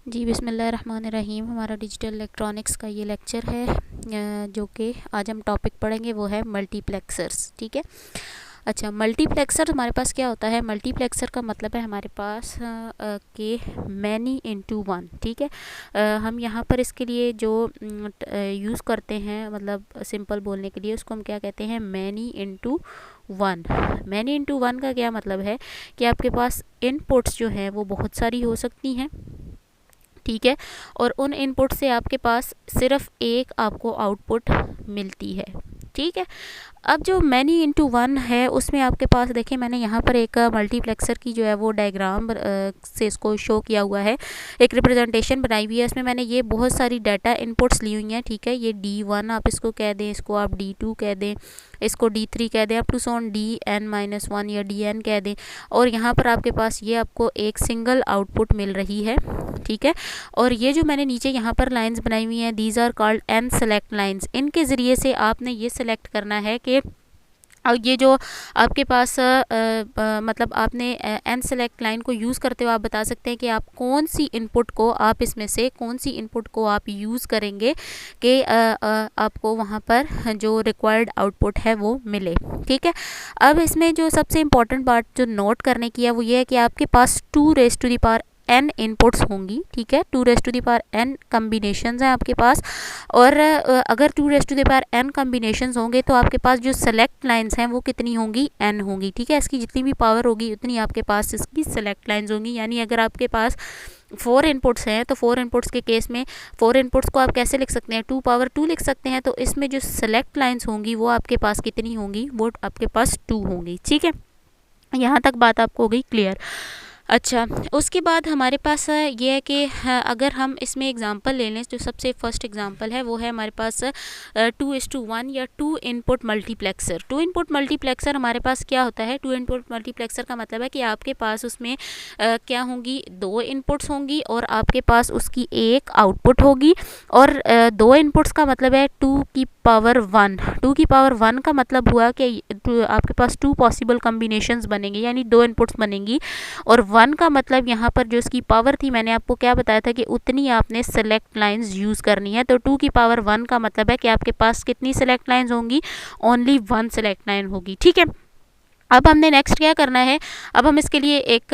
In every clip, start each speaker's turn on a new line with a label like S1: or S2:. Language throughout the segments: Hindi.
S1: जी बिस्मिल्लाहिर्रहमानिर्रहीम। हमारा डिजिटल इलेक्ट्रॉनिक्स का ये लेक्चर है जो कि आज हम टॉपिक पढ़ेंगे वो है मल्टीप्लेक्सर्स। ठीक है। अच्छा, मल्टीप्लेक्सर हमारे पास क्या होता है? मल्टीप्लेक्सर का मतलब है हमारे पास के मैनी इनटू वन। ठीक है। हम यहाँ पर इसके लिए जो यूज़ करते हैं, मतलब सिंपल बोलने के लिए, उसको हम क्या कहते हैं? Many into one. Many into one का क्या मतलब है कि आपके पास इनपुट्स जो हैं वो बहुत सारी हो सकती हैं। ठीक है। और उन इनपुट से आपके पास सिर्फ एक आपको आउटपुट मिलती है। ठीक है। अब जो मैनी इंटू वन है उसमें आपके पास देखिए, मैंने यहाँ पर एक मल्टीप्लेक्सर की जो है वो डायग्राम से इसको शो किया हुआ है, एक रिप्रेजेंटेशन बनाई हुई है। इसमें मैंने ये बहुत सारी डाटा इनपुट्स ली हुई हैं। ठीक है। ये D1 आप इसको कह दें, इसको आप D2 कह दें, इसको D3 कह दें, अप टू सोन DN-1 या DN कह दें। और यहाँ पर आपके पास ये आपको एक सिंगल आउटपुट मिल रही है। ठीक है। और ये जो मैंने नीचे यहाँ पर लाइंस बनाई हुई हैं, these are called n select lines. इनके ज़रिए से आपने ये सेलेक्ट करना है कि और ये जो आपके पास मतलब आपने एन सेलेक्ट लाइन को यूज़ करते हुए आप बता सकते हैं कि आप कौन सी इनपुट को, आप इसमें से कौन सी इनपुट को आप यूज़ करेंगे कि आपको वहाँ पर जो रिक्वायर्ड आउटपुट है वो मिले। ठीक है। अब इसमें जो सबसे इम्पॉर्टेंट बात जो नोट करने की है वो ये है कि आपके पास 2 n इनपुट्स होंगी। ठीक है। 2 n कम्बिनेशंस हैं आपके पास। और अगर 2 n कम्बिनेशंस होंगे तो आपके पास जो सेलेक्ट लाइंस हैं वो कितनी होंगी? n होंगी। ठीक है। इसकी जितनी भी पावर होगी उतनी आपके पास इसकी सेलेक्ट लाइंस होंगी। यानी अगर आपके पास 4 इनपुट्स हैं तो 4 इनपुट्स के केस में 4 इनपुट्स को आप कैसे लिख सकते हैं? 2 लिख सकते हैं। तो इसमें जो सेलेक्ट लाइंस होंगी वो आपके पास कितनी होंगी? वो आपके पास 2 होंगी। ठीक है। यहाँ तक बात आपको हो गई क्लियर। अच्छा, उसके बाद हमारे पास ये है कि अगर हम इसमें एग्जांपल ले लें, जो सबसे फर्स्ट एग्जांपल है वो है हमारे पास 2:1 या 2 इनपुट मल्टीप्लेक्सर। 2 इनपुट मल्टीप्लेक्सर हमारे पास क्या होता है? 2 इनपुट मल्टीप्लेक्सर का मतलब है कि आपके पास उसमें क्या होंगी? 2 इनपुट्स होंगी और आपके पास उसकी एक आउटपुट होगी। और 2 इनपुट्स का मतलब है 2 की पावर 1। 2 की पावर 1 का मतलब हुआ कि आपके पास 2 पॉसिबल कम्बिनेशंस बनेंगे, यानी 2 इनपुट्स बनेंगी। और 1 का मतलब यहाँ पर जो इसकी पावर थी, मैंने आपको क्या बताया था कि उतनी आपने सेलेक्ट लाइंस यूज़ करनी है। तो 2 की पावर 1 का मतलब है कि आपके पास कितनी सेलेक्ट लाइंस होंगी? ओनली 1 सेलेक्ट लाइन होगी। ठीक है। अब हमने नेक्स्ट क्या करना है? अब हम इसके लिए एक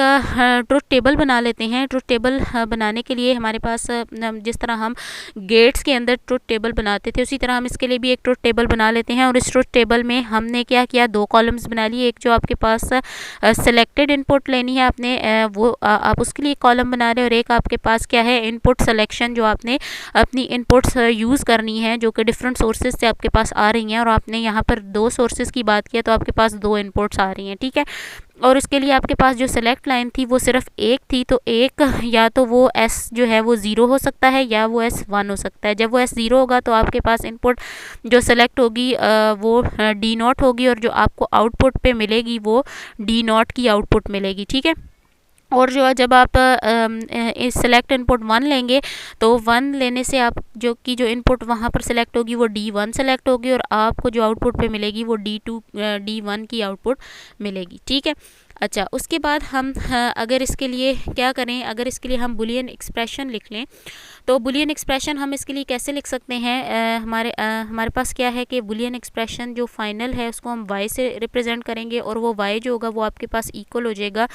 S1: ट्रुथ टेबल बना लेते हैं। ट्रुथ टेबल बनाने के लिए हमारे पास जिस तरह हम गेट्स के अंदर ट्रुथ टेबल बनाते थे उसी तरह हम इसके लिए भी एक ट्रुथ टेबल बना लेते हैं। और इस ट्रुथ टेबल में हमने क्या किया? 2 कॉलम्स बना लिए। एक जो आपके पास सेलेक्टेड इनपुट लेनी है आपने, वो आप उसके लिए कॉलम बना रहे हैं। और एक आपके पास क्या है? इनपुट सेलेक्शन, जो आपने अपनी इनपुट्स यूज़ करनी है जो कि डिफरेंट सोर्सेज से आपके पास आ रही हैं। और आपने यहाँ पर 2 सोर्सेज की बात किया तो आपके पास 2 इनपुट्स आ रही हैं। ठीक है। और उसके लिए आपके पास जो सेलेक्ट लाइन थी वो सिर्फ एक थी। तो एक या तो वो S जो है वो 0 हो सकता है या वो S 1 हो सकता है। जब वो S 0 होगा तो आपके पास इनपुट जो सेलेक्ट होगी वो D0 होगी और जो आपको आउटपुट पे मिलेगी वो D0 की आउटपुट मिलेगी। ठीक है। और जो जब आप इस सेलेक्ट इनपुट 1 लेंगे तो 1 लेने से आप जो इनपुट वहाँ पर सेलेक्ट होगी वो D1 सेलेक्ट होगी और आपको जो आउटपुट पे मिलेगी वो D1 की आउटपुट मिलेगी। ठीक है। अच्छा, उसके बाद हम अगर इसके लिए क्या करें? अगर इसके लिए हम बुलियन एक्सप्रेशन लिख लें तो बुलियन एक्सप्रेशन हम इसके लिए कैसे लिख सकते हैं? हमारे पास क्या है कि बुलियन एक्सप्रेशन जो फाइनल है उसको हम y से रिप्रेजेंट करेंगे। और वो y जो होगा वो आपके पास इक्वल हो जाएगा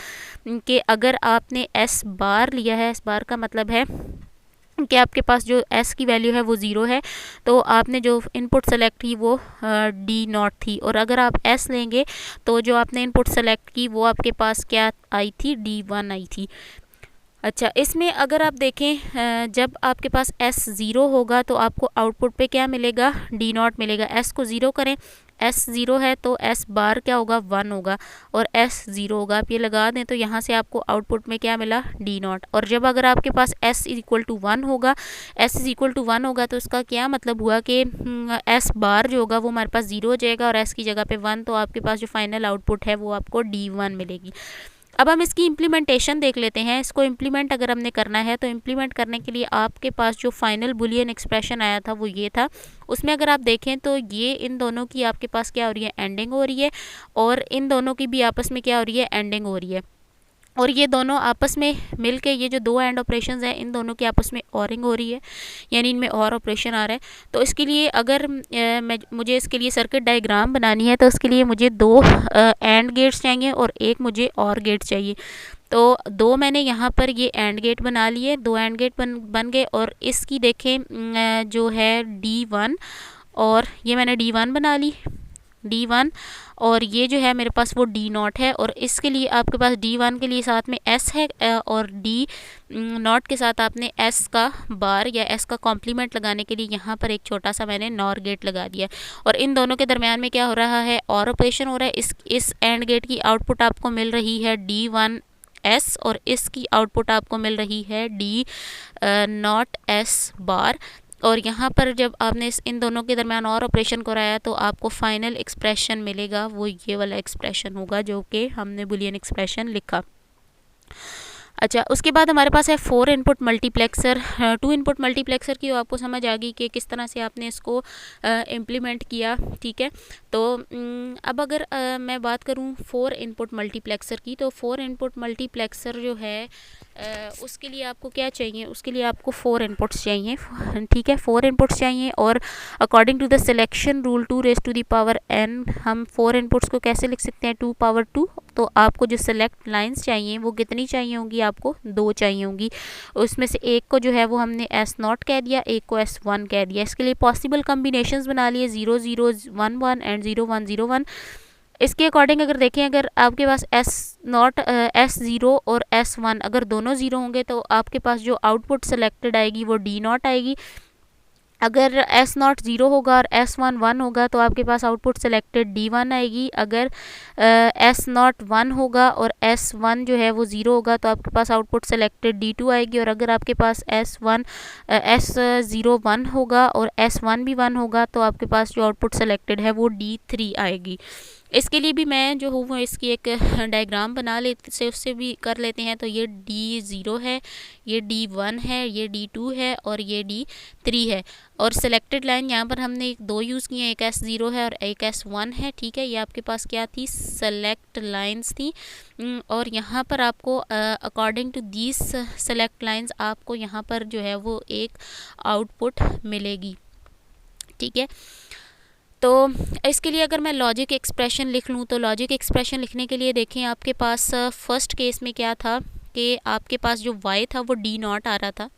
S1: कि अगर आपने S बार लिया है, S बार का मतलब है कि आपके पास जो S की वैल्यू है वो 0 है, तो आपने जो इनपुट सेलेक्ट की वो D0 थी। और अगर आप S लेंगे तो जो आपने इनपुट सेलेक्ट की वो आपके पास क्या आई थी? D1 आई थी। अच्छा, इसमें अगर आप देखें जब आपके पास S 0 होगा तो आपको आउटपुट पे क्या मिलेगा? D0 मिलेगा। S को 0 करें, S 0 है तो S बार क्या होगा? 1 होगा और S 0 होगा। आप ये लगा दें तो यहाँ से आपको आउटपुट में क्या मिला? D0। और जब अगर आपके पास S इक्वल टू 1 होगा, S इक्वल टू 1 होगा तो उसका क्या मतलब हुआ कि S बार जो होगा वो हमारे पास 0 हो जाएगा और S की जगह पे 1, तो आपके पास जो फाइनल आउटपुट है वो आपको D1 मिलेगी। अब हम इसकी इम्प्लीमेंटेशन देख लेते हैं। इसको इम्प्लीमेंट अगर हमने करना है तो इम्प्लीमेंट करने के लिए आपके पास जो फाइनल बुलियन एक्सप्रेशन आया था वो ये था। उसमें अगर आप देखें तो ये इन दोनों की आपके पास क्या हो रही है? एंडिंग हो रही है। और इन दोनों की भी आपस में क्या हो रही है? एंडिंग हो रही है। और ये दोनों आपस में मिलके ये जो दो एंड ऑपरेशंस हैं इन दोनों की आपस में ऑरिंग हो रही है, यानी इनमें और ऑपरेशन आ रहा है। तो इसके लिए अगर मुझे इसके लिए सर्किट डायग्राम बनानी है तो उसके लिए मुझे दो एंड गेट्स चाहिए और एक मुझे और गेट चाहिए। तो दो मैंने यहाँ पर ये एंड गेट बना लिए, दो एंड गेट बन गए। और इसकी देखें जो है D1, और ये मैंने D1 बना ली, D1, और ये जो है मेरे पास वो D0 है। और इसके लिए आपके पास D1 के लिए साथ में S है और D0 के साथ आपने S का बार या S का कॉम्प्लीमेंट लगाने के लिए यहाँ पर एक छोटा सा मैंने नॉर गेट लगा दिया। और इन दोनों के दरमियान में क्या हो रहा है, और ऑपरेशन हो रहा है। इस एंड गेट की आउटपुट आपको मिल रही है D1S और इसकी आउटपुट आपको मिल रही है D0 S बार। और यहाँ पर जब आपने इन दोनों के दरमियान और ऑपरेशन कराया तो आपको फाइनल एक्सप्रेशन मिलेगा, वो ये वाला एक्सप्रेशन होगा जो कि हमने बुलियन एक्सप्रेशन लिखा। अच्छा, उसके बाद हमारे पास है 4 इनपुट मल्टीप्लेक्सर। 2 इनपुट मल्टीप्लेक्सर की आपको समझ आ गई कि किस तरह से आपने इसको इम्प्लीमेंट किया, ठीक है। तो अब अगर मैं बात करूं 4 इनपुट मल्टीप्लेक्सर की, तो 4 इनपुट मल्टीप्लेक्सर जो है उसके लिए आपको क्या चाहिए, उसके लिए आपको 4 इनपुट्स चाहिए, ठीक है। 4 इनपुट्स चाहिए और according to the selection rule 2 raise to the power n हम 4 इनपुट्स को कैसे लिख सकते हैं, 2 पावर 2। तो आपको जो सेलेक्ट लाइंस चाहिए वो कितनी चाहिए होंगी, आपको 2 चाहिए होंगी। उसमें से एक को जो है वो हमने S0 कह दिया, एक को S1 कह दिया। इसके लिए पॉसिबल कम्बिनेशंस बना लिए 0 0 1 1 एंड 0 1 0 1। इसके अकॉर्डिंग अगर देखें, अगर आपके पास S0 S0 और S1 अगर दोनों 0 होंगे तो आपके पास जो आउटपुट सेलेक्टेड आएगी वो D0 आएगी। अगर S0 0 होगा और S1 1 होगा तो आपके पास आउटपुट सेलेक्टेड D1 आएगी। अगर S0 1 होगा और S1 जो है वो 0 होगा तो आपके पास आउटपुट सेलेक्टेड D2 आएगी। और अगर आपके पास S0 1 होगा और S1 भी 1 होगा तो आपके पास जो आउटपुट सेलेक्टेड है वो D3 आएगी। इसके लिए भी मैं जो हूँ वो इसकी एक डायग्राम बना लेते से उससे भी कर लेते हैं। तो ये D0 है, ये D1 है, ये D2 है और ये D3 है। और सेलेक्टेड लाइन यहाँ पर हमने दो यूज़ किए हैं, एक S0 है और एक S1 है, ठीक है। ये आपके पास क्या थी, सेलेक्ट लाइंस थी। और यहाँ पर आपको according to these select lines आपको यहाँ पर जो है वो एक आउटपुट मिलेगी, ठीक है। तो इसके लिए अगर मैं लॉजिक एक्सप्रेशन लिख लूँ तो लॉजिक एक्सप्रेशन लिखने के लिए देखें आपके पास फर्स्ट केस में क्या था कि आपके पास जो y था वो D0 आ रहा था।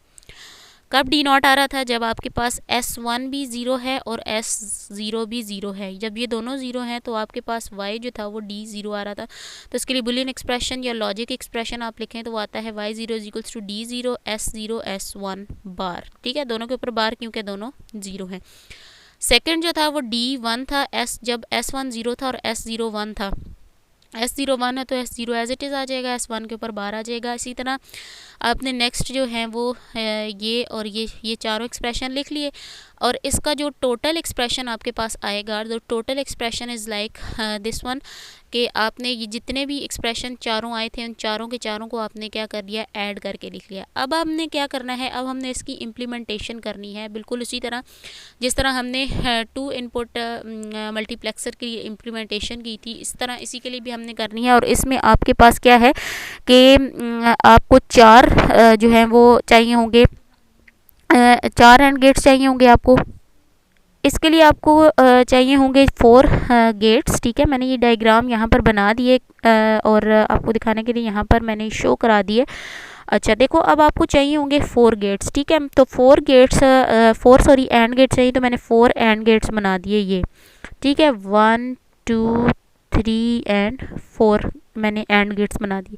S1: कब D0 आ रहा था, जब आपके पास S1 भी 0 है और S0 भी 0 है। जब ये दोनों 0 हैं तो आपके पास y जो था वो D0 आ रहा था। तो इसके लिए बुलियन एक्सप्रेशन या लॉजिक एक्सप्रेशन आप लिखें तो वो आता है y0 = D0 S0 S1 बार, ठीक है। दोनों के ऊपर बार क्योंकि दोनों 0 हैं। सेकंड जो था वो D1 था, जब S1 0 था और S0 1 था। S0 1 है तो S0 एज इट इज़ आ जाएगा, S1 के ऊपर बार आ जाएगा। इसी तरह आपने नेक्स्ट जो है वो ये और ये चारों एक्सप्रेशन लिख लिए। और इसका जो टोटल एक्सप्रेशन आपके पास आएगा, the total expression is like this one, कि आपने ये जितने भी एक्सप्रेशन चारों आए थे उन चारों के चारों को आपने क्या कर दिया, ऐड करके लिख लिया। अब हमने क्या करना है, अब हमने इसकी इम्प्लीमेंटेशन करनी है बिल्कुल उसी तरह जिस तरह हमने 2 इनपुट मल्टीप्लेक्सर की इम्प्लीमेंटेशन की थी, इस तरह इसी के लिए भी हमने करनी है। और इसमें आपके पास क्या है कि आपको 4 जो है वो चाहिए होंगे, 4 एंड गेट्स चाहिए होंगे आपको। इसके लिए आपको चाहिए होंगे 4 गेट्स, ठीक है। मैंने ये डायग्राम यहाँ पर बना दिए और आपको दिखाने के लिए यहाँ पर मैंने शो करा दिए। अच्छा देखो, अब आपको चाहिए होंगे 4 गेट्स, ठीक है। तो 4 एंड गेट्स चाहिए, तो मैंने 4 एंड गेट्स बना दिए ये, ठीक है। 1 2 3 एंड 4 मैंने एंड गेट्स बना दिए।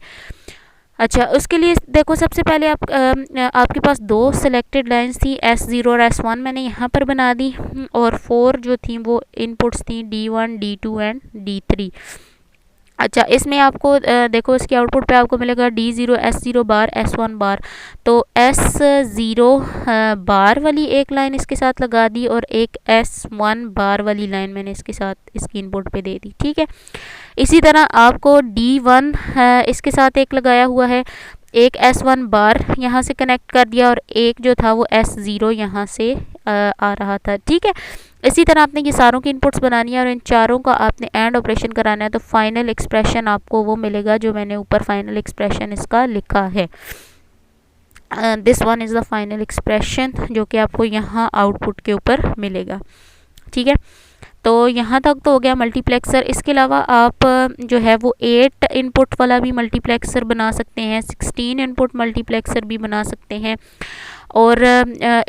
S1: अच्छा, उसके लिए देखो सबसे पहले आपके पास 2 सेलेक्टेड लाइंस थी, S0 और S1 मैंने यहाँ पर बना दी। और 4 जो थी वो इनपुट्स थी D1 D2 एंड D3। अच्छा, इसमें आपको देखो इसकी आउटपुट पे आपको मिलेगा D0 S0 बार S1 बार। तो S0 बार वाली एक लाइन इसके साथ लगा दी और एक S1 बार वाली लाइन मैंने इसके साथ इसकी इनपुट पे दे दी, ठीक है। इसी तरह आपको D1 इसके साथ एक लगाया हुआ है। एक S1 बार यहाँ से कनेक्ट कर दिया और एक जो था वो S0 यहाँ से आ रहा था, ठीक है। इसी तरह आपने ये सारों की इनपुट्स बनानी है और इन चारों का आपने एंड ऑपरेशन कराना है, तो फाइनल एक्सप्रेशन आपको वो मिलेगा जो मैंने ऊपर फाइनल एक्सप्रेशन इसका लिखा है। This one is the final expression जो कि आपको यहाँ आउटपुट के ऊपर मिलेगा, ठीक है। तो यहाँ तक तो हो गया मल्टीप्लेक्सर। इसके अलावा आप जो है वो 8 इनपुट वाला भी मल्टीप्लेक्सर बना सकते हैं, 16 इनपुट मल्टीप्लेक्सर भी बना सकते हैं, और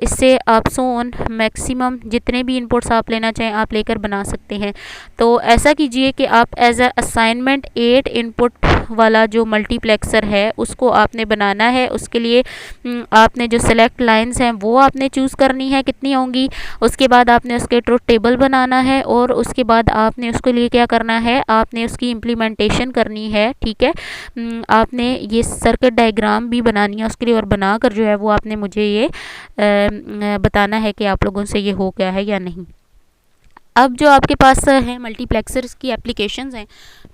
S1: इससे आप सो ऑन मैक्सिमम जितने भी इनपुट्स आप लेना चाहें आप लेकर बना सकते हैं। तो ऐसा कीजिए कि आप एज अ असाइनमेंट 8 इनपुट वाला जो मल्टीप्लेक्सर है उसको आपने बनाना है। उसके लिए आपने जो सेलेक्ट लाइंस हैं वो आपने चूज़ करनी है कितनी होंगी, उसके बाद आपने उसके ट्रुथ टेबल बनाना है, और उसके बाद आपने उसके लिए क्या करना है, आपने उसकी इम्प्लीमेंटेशन करनी है, ठीक है। आपने ये सर्किट डायग्राम भी बनानी है उसके लिए, और बनाकर जो है वो आपने मुझे ये बताना है कि आप लोगों से ये हो गया है या नहीं। अब जो आपके पास है मल्टीप्लेक्सर की एप्लीकेशंस हैं,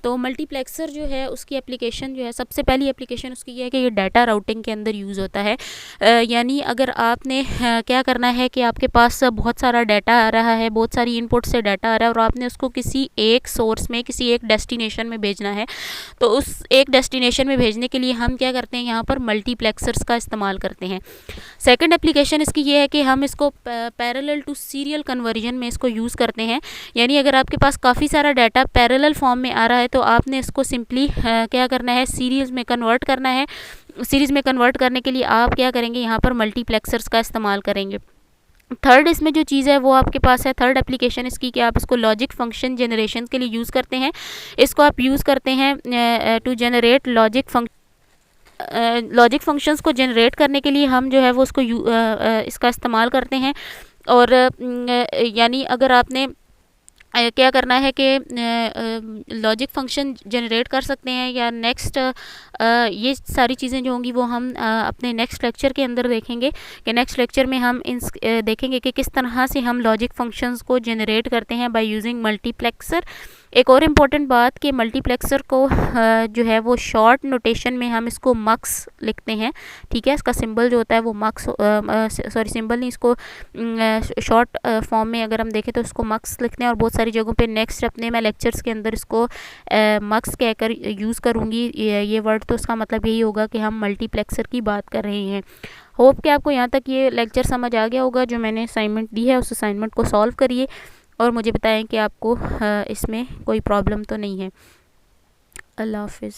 S1: तो मल्टीप्लेक्सर जो है उसकी एप्लीकेशन जो है, सबसे पहली एप्लीकेशन उसकी ये है कि ये डाटा राउटिंग के अंदर यूज़ होता है। यानी अगर आपने क्या करना है कि आपके पास बहुत सारा डाटा आ रहा है, बहुत सारी इनपुट से डाटा आ रहा है, और आपने उसको किसी एक सोर्स में, किसी एक डेस्टिनेशन में भेजना है, तो उस एक डेस्टिनेशन में भेजने के लिए हम क्या करते हैं, यहाँ पर मल्टीप्लेक्सर्स का इस्तेमाल करते हैं। सेकंड एप्लीकेशन इसकी ये है कि हम इसको पैरेलल टू सीरियल कन्वर्जन में इसको यूज़ करते हैं। यानी अगर आपके पास काफ़ी सारा डाटा पैरेलल फॉर्म में आ रहा है तो आपने इसको सिंपली क्या करना है, सीरीज़ में कन्वर्ट करना है। सीरीज़ में कन्वर्ट करने के लिए आप क्या करेंगे, यहाँ पर मल्टीप्लेक्सर्स का इस्तेमाल करेंगे। थर्ड इसमें जो चीज़ है वो आपके पास है, थर्ड एप्लीकेशन इसकी कि आप इसको लॉजिक फंक्शन जनरेशन के लिए यूज़ करते हैं। इसको आप यूज़ करते हैं टू जनरेट लॉजिक फंक्शंस को जनरेट करने के लिए हम जो है वो उसको इसका इस्तेमाल करते हैं। और यानी अगर आपने क्या करना है कि लॉजिक फंक्शन जनरेट कर सकते हैं, या नेक्स्ट ये सारी चीज़ें जो होंगी वो हम अपने नेक्स्ट लेक्चर के अंदर देखेंगे कि नेक्स्ट लेक्चर में हम देखेंगे कि किस तरह से हम लॉजिक फंक्शंस को जनरेट करते हैं बाय यूजिंग मल्टीप्लेक्सर। एक और इम्पॉर्टेंट बात कि मल्टीप्लेक्सर को जो है वो शॉर्ट नोटेशन में हम इसको मक्स लिखते हैं, ठीक है। इसका सिंबल जो होता है वो मक्स, सॉरी सिंबल नहीं, इसको शॉर्ट फॉर्म में अगर हम देखें तो इसको मक्स लिखते हैं, और बहुत सारी जगहों पे नेक्स्ट अपने मैं लेक्चर्स के अंदर इसको मक्स कहकर यूज़ करूँगी ये वर्ड। तो उसका मतलब यही होगा कि हम मल्टीप्लेक्सर की बात कर रहे हैं। होप कि आपको यहाँ तक ये लेक्चर समझ आ गया होगा। जो मैंने असाइनमेंट दी है उस असाइनमेंट को सॉल्व करिए और मुझे बताएं कि आपको इसमें कोई प्रॉब्लम तो नहीं है। अल्लाह हाफिज़।